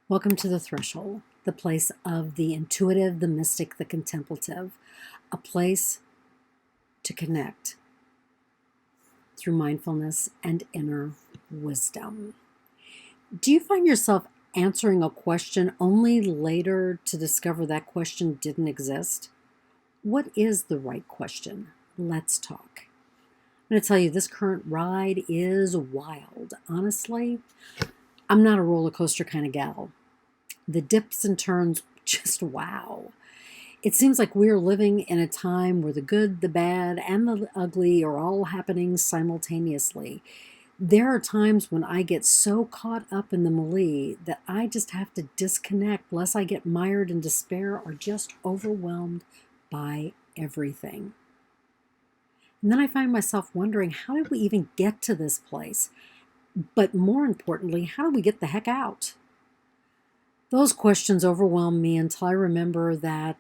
Welcome to the threshold, the place of the intuitive, the mystic, the contemplative, a place to connect through mindfulness and inner wisdom. Do you find yourself answering a question only later to discover that question didn't exist? What is the right question? Let's talk. I'm going to tell you, this current ride is wild. Honestly, I'm not a roller coaster kind of gal. The dips and turns, just wow. It seems like we're living in a time where the good, the bad, and the ugly are all happening simultaneously. There are times when I get so caught up in the melee that I just have to disconnect lest I get mired in despair or just overwhelmed by everything. And then I find myself wondering, how did we even get to this place? But more importantly, how do we get the heck out? Those questions overwhelm me until I remember that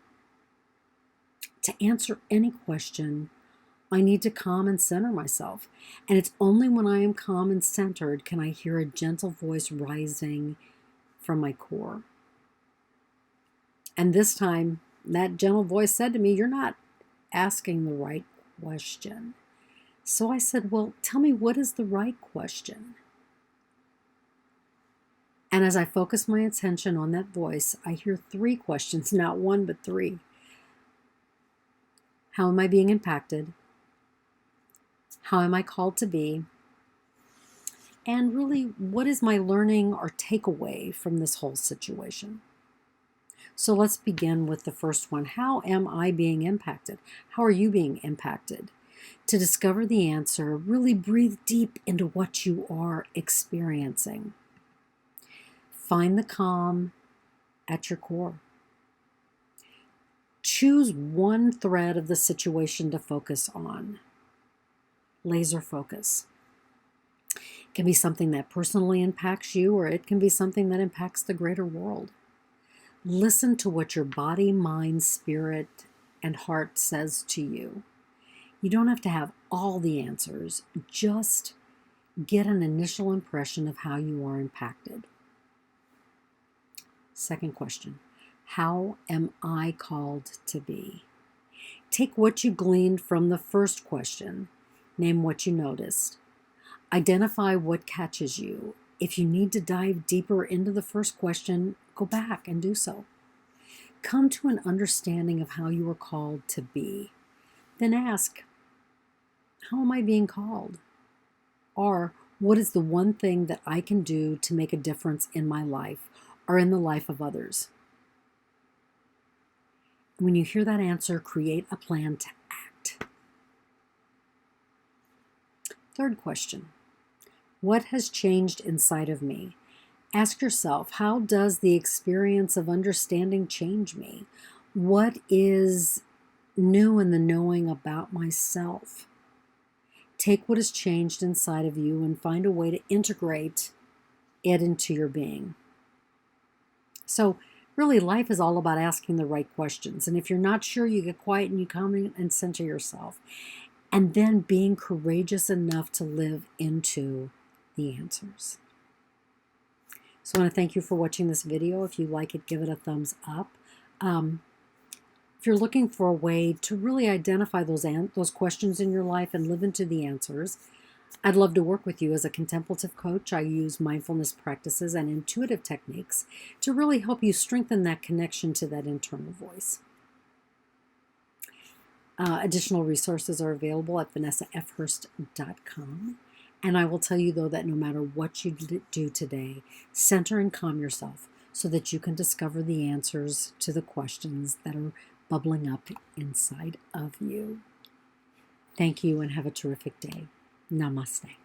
to answer any question, I need to calm and center myself. And it's only when I am calm and centered can I hear a gentle voice rising from my core. And this time, that gentle voice said to me, "You're not asking the right question." So I said, "Well, tell me, what is the right question?" And as I focus my attention on that voice, I hear three questions, not one, but three. How am I being impacted? How am I called to be? And really, what is my learning or takeaway from this whole situation? So let's begin with the first one. How am I being impacted? How are you being impacted? To discover the answer, really breathe deep into what you are experiencing. Find the calm at your core. Choose one thread of the situation to focus on. Laser focus. It can be something that personally impacts you, or it can be something that impacts the greater world. Listen to what your body, mind, spirit, and heart says to you. You don't have to have all the answers. Just get an initial impression of how you are impacted. Second question, how am I called to be? Take what you gleaned from the first question. Name what you noticed. Identify what catches you. If you need to dive deeper into the first question, go back and do so. Come to an understanding of how you are called to be. Then ask, how am I being called? Or what is the one thing that I can do to make a difference in my life or in the life of others? When you hear that answer, create a plan to act. Third question, what has changed inside of me? Ask yourself, how does the experience of understanding change me? What is new in the knowing about myself? Take what has changed inside of you and find a way to integrate it into your being. So really, life is all about asking the right questions. And if you're not sure, you get quiet and you come in and center yourself. And then being courageous enough to live into the answers. So I want to thank you for watching this video. If you like it, give it a thumbs up. If you're looking for a way to really identify those questions in your life and live into the answers, I'd love to work with you as a contemplative coach. I use mindfulness practices and intuitive techniques to really help you strengthen that connection to that internal voice. Additional resources are available at vanessafhurst.com. And I will tell you, though, that no matter what you do today, center and calm yourself so that you can discover the answers to the questions that are bubbling up inside of you. Thank you and have a terrific day. Namaste.